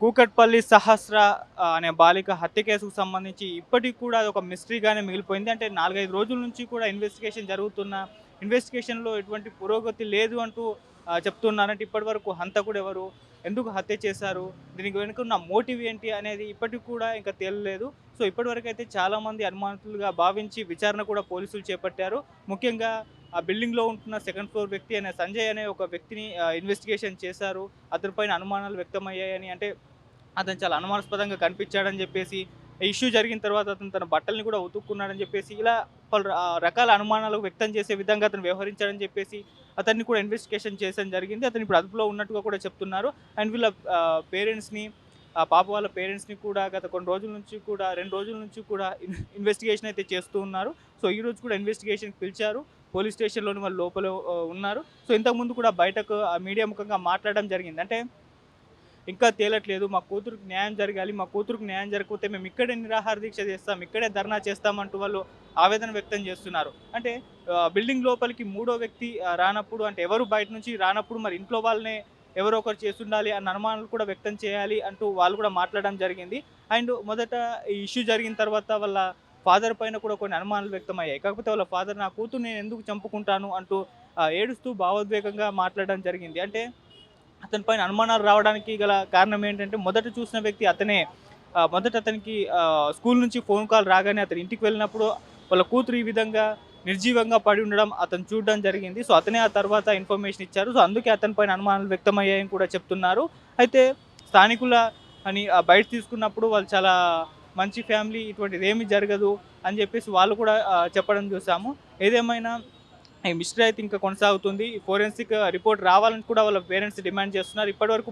కూకట్పల్లి సహస్ర అనే బాలిక హత్య కేసుకు సంబంధించి ఇప్పటికి కూడా అదొక మిస్టరీగానే మిగిలిపోయింది. అంటే 4, 5 రోజుల నుంచి కూడా ఇన్వెస్టిగేషన్ జరుగుతున్న ఇన్వెస్టిగేషన్‌లో ఎటువంటి పురోగతి లేదు అంటూ చెప్తున్నారు. అంటే ఇప్పటివరకు హంతకుడు ఎవరు? ఎందుకు హత్య చేశారు? దీనికి వెనుక ఉన్న మోటివ్ ఏంటి? అనేది ఇప్పటికి కూడా ఇంకా తేలలేదు. సో, ఇప్పటివరకైతే చాలామంది అనుమానితులుగా భావించి విచారణ కూడా పోలీసులు చేపట్టారు. ముఖ్యంగా ఆ బిల్డింగ్‌లో ఉంటున్న సెకండ్ ఫ్లోర్ వ్యక్తి అనే సంజయ్ అనే ఒక వ్యక్తిని ఇన్వెస్టిగేషన్ చేశారు. అతని పైన అనుమానాలు వ్యక్తమయ్యాయని, అంటే అతను చాలా అనుమానాస్పదంగా కనిపించాడని చెప్పేసి, ఈ ఇష్యూ జరిగిన తర్వాత అతను తన బట్టల్ని కూడా ఉతుక్కున్నాడని చెప్పేసి, ఇలా రకాల అనుమానాలు వ్యక్తం చేసే విధంగా అతను వ్యవహరించాడని చెప్పేసి, అతన్ని కూడా ఇన్వెస్టిగేషన్ చేసడం జరిగింది. అతను ఇప్పుడు అదుపులో ఉన్నట్టుగా కూడా చెప్తున్నారు. అండ్ వీళ్ళ పేరెంట్స్‌ని, ఆ పాప వాళ్ళ పేరెంట్స్‌ని కూడా గత కొన్ని రోజుల నుంచి కూడా 2 రోజుల నుంచి కూడా ఇన్వెస్టిగేషన్ అయితే చేస్తూ ఉన్నారు. సో, ఈరోజు కూడా ఇన్వెస్టిగేషన్‌కి పిలిచారు. పోలీస్ స్టేషన్‌లోని వాళ్ళు లోపల ఉన్నారు. సో, ఇంతకుముందు కూడా బయటకు మీడియా ముఖంగా మాట్లాడడం జరిగింది. అంటే ఇంకా తేలట్లేదు. మా కూతురికి న్యాయం జరగాలి. మా కూతురికి న్యాయం జరగకపోతే మేము ఇక్కడే నిరాహార దీక్ష చేస్తాం. ఇక్కడే ధర్నా చేస్తామంటూ వాళ్ళు ఆవేదన వ్యక్తం చేస్తున్నారు. అంటే బిల్డింగ్ లోపలికి మూడో వ్యక్తి రానప్పుడు, అంటే ఎవరు బయట నుంచి రానప్పుడు మరి ఇంట్లో వాళ్ళనే ఎవరో ఒకరు చేసుండాలి అన్న అనుమానాలు కూడా వ్యక్తం చేయాలి అంటూ వాళ్ళు కూడా మాట్లాడడం జరిగింది. అండ్ మొదట ఈ ఇష్యూ జరిగిన తర్వాత వాళ్ళ ఫాదర్ పైన కూడా కొన్ని అనుమానాలు వ్యక్తమయ్యాయి. కాకపోతే వాళ్ళ ఫాదర్ నా కూతుర్ని నేను ఎందుకు చంపుకుంటాను అంటూ ఏడుస్తూ భావోద్వేగంగా మాట్లాడడం జరిగింది. అంటే అతని పైన అనుమానాలు రావడానికి గల కారణం ఏంటంటే, మొదట చూసిన వ్యక్తి అతనే. మొదట అతనికి స్కూల్ నుంచి ఫోన్ కాల్ రాగానే అతను ఇంటికి వెళ్ళినప్పుడు వాళ్ళ కూతురు ఈ విధంగా నిర్జీవంగా పడి ఉండడం అతను చూడడం జరిగింది. సో, అతనే ఆ తర్వాత ఇన్ఫర్మేషన్ ఇచ్చారు. సో, అందుకే అతని పైన అనుమానాలు వ్యక్తమయ్యాయని కూడా చెప్తున్నారు. అయితే స్థానికుల అని బయట తీసుకున్నప్పుడు వాళ్ళు చాలా మంచి ఫ్యామిలీ, ఇటువంటిదేమీ జరగదు అని చెప్పేసి వాళ్ళు కూడా చెప్పడం చూసాము. ఏదేమైనా ఈ మిస్టరీ అయితే ఇంకా కొనసాగుతుంది. ఈ ఫోరెన్సిక్ రిపోర్ట్ రావాలని కూడా వాళ్ళ పేరెంట్స్ డిమాండ్ చేస్తున్నారు. ఇప్పటివరకు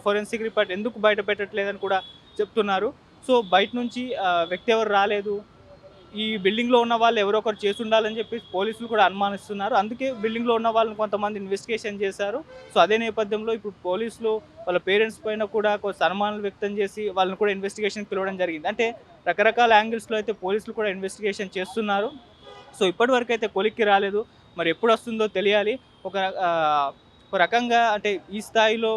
ఫోరెన్సిక్ రిపోర్ట్ ఎందుకు బయట పెట్టట్లేదని కూడా చెప్తున్నారు. సో, బయట నుంచి వ్యక్తి ఎవరు రాలేదు. ఈ బిల్డింగ్‌లో ఉన్న వాళ్ళు ఎవరో ఒకరు చేసుండాలని చెప్పేసి పోలీసులు కూడా అనుమానిస్తున్నారు. అందుకే బిల్డింగ్‌లో ఉన్న వాళ్ళని కొంతమంది ఇన్వెస్టిగేషన్ చేశారు. సో, అదే నేపథ్యంలో ఇప్పుడు పోలీసులు వాళ్ళ పేరెంట్స్ పైన కూడా కొంత అనుమానాలు వ్యక్తం చేసి వాళ్ళని కూడా ఇన్వెస్టిగేషన్‌కి పిలవడం జరిగింది. అంటే రకరకాల యాంగిల్స్‌లో అయితే పోలీసులు కూడా ఇన్వెస్టిగేషన్ చేస్తున్నారు. సో, ఇప్పటివరకైతే కొలిక్కి రాలేదు. మరి ఎప్పుడొస్తుందో తెలియాలి. ఒక ఒక రకంగా అంటే ఈ స్థాయిలో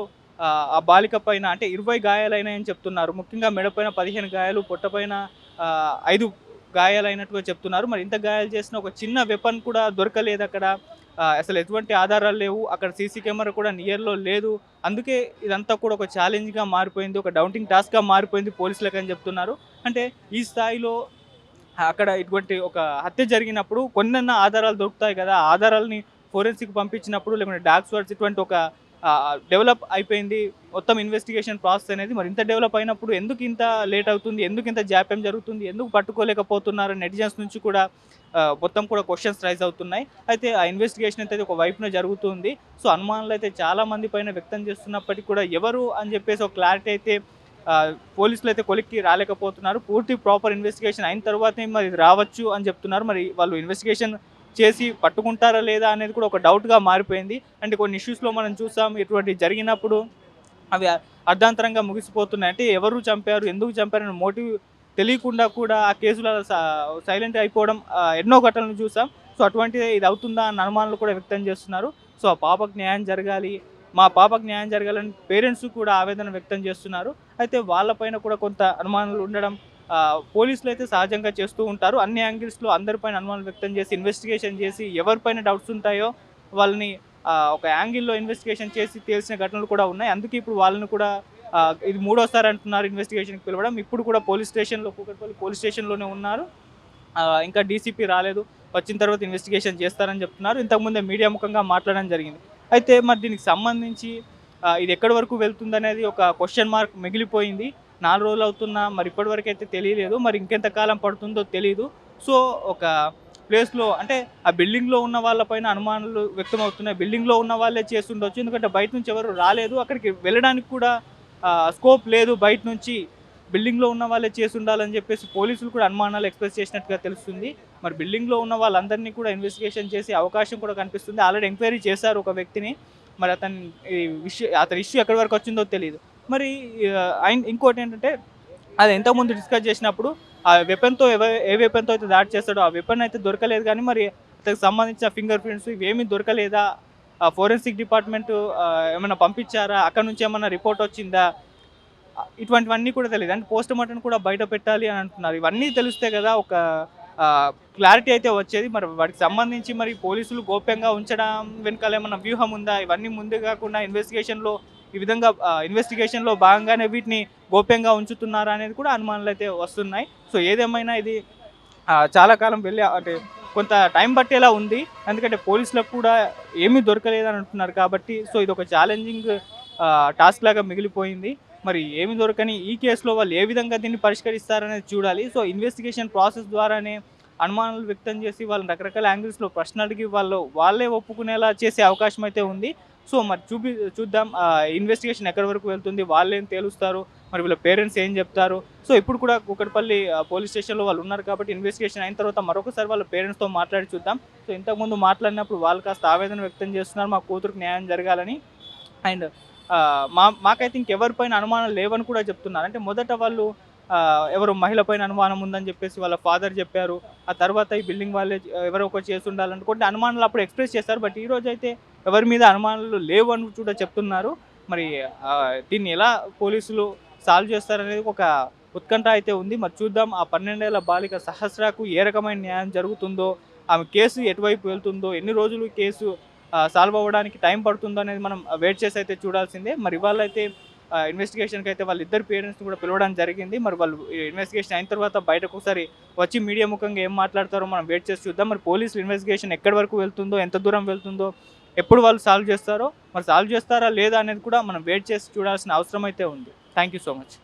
ఆ బాలిక పైన అంటే 20 గాయాలైనాయని చెప్తున్నారు. ముఖ్యంగా మెడపైన 15 గాయాలు, పొట్టపైన 5 గాయాలైనట్టుగా చెప్తున్నారు. మరి ఇంత గాయాలు చేసిన ఒక చిన్న వెపన్ కూడా దొరకలేదక్కడ. అసలు ఎటువంటి ఆధారాలు లేవు. అక్కడ సీసీ కెమెరా కూడా నియర్‌లో లేదు. అందుకే ఇదంతా కూడా ఒక ఛాలెంజ్‌గా మారిపోయింది. ఒక డౌటింగ్ టాస్క్‌గా మారిపోయింది పోలీసులకని చెప్తున్నారు. అంటే ఈ స్థాయిలో అక్కడ ఇటువంటి ఒక హత్య జరిగినప్పుడు కొన్నన్నా ఆధారాలు దొరుకుతాయి కదా! ఆ ఆధారాలని ఫోరెన్సిక్ పంపించినప్పుడు, లేకుంటే డాగ్ స్క్వాడ్స్ ఇటువంటి ఒక డెవలప్ అయిపోయింది. మొత్తం ఇన్వెస్టిగేషన్ ప్రాసెస్ అనేది మరి ఇంత డెవలప్ అయినప్పుడు ఎందుకు ఇంత లేట్ అవుతుంది? ఎందుకు ఇంత జాప్యం జరుగుతుంది? ఎందుకు పట్టుకోలేకపోతున్నారు? నెటిజన్స్ నుంచి కూడా మొత్తం కూడా క్వెషన్స్ రైజ్ అవుతున్నాయి. అయితే ఆ ఇన్వెస్టిగేషన్ అయితే ఒక వైపున జరుగుతుంది. సో, అనుమానాలైతే చాలా మంది పైన వ్యక్తం చేస్తున్నప్పటికీ కూడా ఎవరు అని చెప్పేసి ఒక క్లారిటీ అయితే పోలీసులైతే కొలిక్కి రాలేకపోతున్నారు. పూర్తి ప్రాపర్ ఇన్వెస్టిగేషన్ అయిన తర్వాతే మరి ఇది రావచ్చు అని చెప్తున్నారు. మరి వాళ్ళు ఇన్వెస్టిగేషన్ చేసి పట్టుకుంటారా లేదా అనేది కూడా ఒక డౌట్‌గా మారిపోయింది. అంటే కొన్ని ఇష్యూస్‌లో మనం చూసాం, ఇటువంటివి జరిగినప్పుడు అవి అర్ధాంతరంగా ముగిసిపోతున్నాయి. అంటే ఎవరు చంపారు? ఎందుకు చంపారనే మోటివ్ తెలియకుండా కూడా ఆ కేసులు అలా సైలెంట్ అయిపోవడం ఎన్నో ఘటనలు చూసాం. సో, అటువంటిదే ఇది అవుతుందా అన్న అనుమానాలు కూడా వ్యక్తం చేస్తున్నారు. సో, ఆ పాపకు న్యాయం జరగాలి. మా పాపకు న్యాయం జరగాలని పేరెంట్స్ కూడా ఆవేదన వ్యక్తం చేస్తున్నారు. అయితే వాళ్ళపైన కూడా కొంత అనుమానాలు ఉండడం పోలీసులైతే సహజంగా చేస్తూ ఉంటారు. అన్ని యాంగిల్స్‌లో అందరిపైన అనుమానాలు వ్యక్తం చేసి, ఇన్వెస్టిగేషన్ చేసి ఎవరిపైన డౌట్స్ ఉంటాయో వాళ్ళని ఒక యాంగిల్‌లో ఇన్వెస్టిగేషన్ చేసి తేల్చిన ఘటనలు కూడా ఉన్నాయి. అందుకే ఇప్పుడు వాళ్ళని కూడా ఇది మూడోసారి అంటున్నారు ఇన్వెస్టిగేషన్‌కి పిలవడం. ఇప్పుడు కూడా పోలీస్ స్టేషన్‌లో, కూకట్పల్లి పోలీస్ స్టేషన్‌లోనే ఉన్నారు. ఇంకా డీసీపీ రాలేదు. వచ్చిన తర్వాత ఇన్వెస్టిగేషన్ చేస్తారని చెప్తున్నారు. ఇంతకుముందే మీడియా ముఖంగా మాట్లాడడం జరిగింది. అయితే మరి దీనికి సంబంధించి ఇది ఎక్కడి వరకు వెళ్తుందనేది ఒక క్వెషన్ మార్క్ మిగిలిపోయింది. 4 రోజులు అవుతున్నా మరి ఇప్పటివరకైతే తెలియలేదు. మరి ఇంకెంత కాలం పడుతుందో తెలీదు. సో, ఒక ప్లేస్‌లో అంటే ఆ బిల్డింగ్‌లో ఉన్న వాళ్ళ పైన అనుమానాలు వ్యక్తమవుతున్నాయి. బిల్డింగ్‌లో ఉన్న వాళ్ళే చేసుండొచ్చు. ఎందుకంటే బయట నుంచి ఎవరు రాలేదు. అక్కడికి వెళ్ళడానికి కూడా స్కోప్ లేదు బయట నుంచి. బిల్డింగ్‌లో ఉన్న వాళ్ళే చేసుండాలని చెప్పేసి పోలీసులు కూడా అనుమానాలు ఎక్స్‌ప్రెస్ చేసినట్టుగా తెలుస్తుంది. మరి బిల్డింగ్‌లో ఉన్న వాళ్ళందరినీ కూడా ఇన్వెస్టిగేషన్ చేసే అవకాశం కూడా కనిపిస్తుంది. ఆల్రెడీ ఎంక్వైరీ చేశారు ఒక వ్యక్తిని. మరి అతని ఇష్యూ ఎక్కడి వరకు వచ్చిందో తెలీదు. మరి అండ్ ఇంకోటేంటంటే అది ఇంతకుముందు డిస్కస్ చేసినప్పుడు ఆ వెపన్‌తో ఏ వెపన్‌తో అయితే దాడి చేస్తాడో ఆ వెపన్ అయితే దొరకలేదు గానీ, మరి అతనికి సంబంధించిన ఫింగర్ ప్రింట్స్ ఇవేమీ దొరకలేదా? ఫోరెన్సిక్ డిపార్ట్‌మెంట్ ఏమన్నా పంపించారా? అక్కడి నుంచి ఏమన్నా రిపోర్ట్ వచ్చిందా? ఇటువంటివన్నీ కూడా తెలీదు. అంటే పోస్ట్‌మార్టం కూడా బయట పెట్టాలి అని అంటున్నారు. ఇవన్నీ తెలిస్తే కదా ఒక క్లారిటీ అయితే వచ్చేది. మరి వాటికి సంబంధించి మరి పోలీసులు గోప్యంగా ఉంచడం వెనకాల ఏమన్నా వ్యూహం ఉందా? ఇవన్నీ ముందే గాకుండా ఇన్వెస్టిగేషన్‌లో ఈ విధంగా ఇన్వెస్టిగేషన్‌లో భాగంగానే వీటిని గోప్యంగా ఉంచుతున్నారా అనేది కూడా అనుమానాలైతే వస్తున్నాయి. సో ఏదేమైనా ఇది చాలా కాలం వెళ్ళి అంటే కొంత టైం పట్టేలా ఉంది. ఎందుకంటే పోలీసులకు కూడా ఏమీ దొరకలేదని అంటున్నారు కాబట్టి సో ఇదొక ఛాలెంజింగ్ టాస్క్ లాగా మిగిలిపోయింది. మరి ఏమి దొరకని ఈ కేసులో వాళ్ళు ఏ విధంగా దీన్ని పరిష్కరిస్తారనేది చూడాలి. సో ఇన్వెస్టిగేషన్ ప్రాసెస్ ద్వారానే అనుమానాలు వ్యక్తం చేసి వాళ్ళని రకరకాల యాంగిల్స్‌లో ప్రశ్నలు అడిగి వాళ్ళే ఒప్పుకునేలా చేసే అవకాశం అయితే ఉంది. సో మరి చూద్దాం ఇన్వెస్టిగేషన్ ఎక్కడి వరకు వెళ్తుంది? వాళ్ళేం తేలుస్తారు? మరి వీళ్ళ పేరెంట్స్ ఏం చెప్తారు? సో ఇప్పుడు కూడా కూకట్పల్లి పోలీస్ స్టేషన్‌లో వాళ్ళు ఉన్నారు కాబట్టి ఇన్వెస్టిగేషన్ అయిన తర్వాత మరొకసారి వాళ్ళ పేరెంట్స్‌తో మాట్లాడి చూద్దాం. సో ఇంతకుముందు మాట్లాడినప్పుడు వాళ్ళు కాస్త ఆవేదన వ్యక్తం చేస్తున్నారు. మా కూతురికి న్యాయం జరగాలని. అండ్ మాకైతే ఇంకెవరి పైన అనుమానాలు లేవని కూడా చెప్తున్నారు. అంటే మొదట వాళ్ళు ఎవరో మహిళ పైన అనుమానం ఉందని చెప్పేసి వాళ్ళ ఫాదర్ చెప్పారు. ఆ తర్వాత ఈ బిల్డింగ్ వాళ్ళే ఎవరో ఒకరు చేసుండాలని కొన్ని అనుమానాలు అప్పుడు ఎక్స్‌ప్రెస్ చేశారు. బట్ ఈరోజైతే ఎవరి మీద అనుమానాలు లేవు అని కూడా చెప్తున్నారు. మరి దీన్ని ఎలా పోలీసులు సాల్వ్ చేస్తారనేది ఒక ఉత్కంఠ అయితే ఉంది. మరి చూద్దాం ఆ 12 ఏళ్ల బాలిక సహస్రాకు ఏ రకమైన న్యాయం జరుగుతుందో, ఆమె కేసు ఎటువైపు వెళ్తుందో, ఎన్ని రోజులు కేసు సాల్వ్ అవ్వడానికి టైం పడుతుందో అనేది మనం వెయిట్ చేసి అయితే చూడాల్సిందే. మరి ఇవాళైతే ఇన్వెస్టిగేషన్‌కి అయితే వాళ్ళిద్దరి పేరెంట్స్‌ని కూడా పిలవడం జరిగింది. మరి వాళ్ళు ఇన్వెస్టిగేషన్ అయిన తర్వాత బయటకు ఒకసారి వచ్చి మీడియా ముఖంగా ఏం మాట్లాడతారో మనం వెయిట్ చేసి చూద్దాం. మరి పోలీసులు ఇన్వెస్టిగేషన్ ఎక్కడి వరకు వెళ్తుందో, ఎంత దూరం వెళ్తుందో, ఎప్పుడు వాళ్ళు సాల్వ్ చేస్తారో, మరి సాల్వ్ చేస్తారా లేదా అనేది కూడా మనం వెయిట్ చేసి చూడాల్సిన అవసరం అయితే ఉంది. Thank you so much.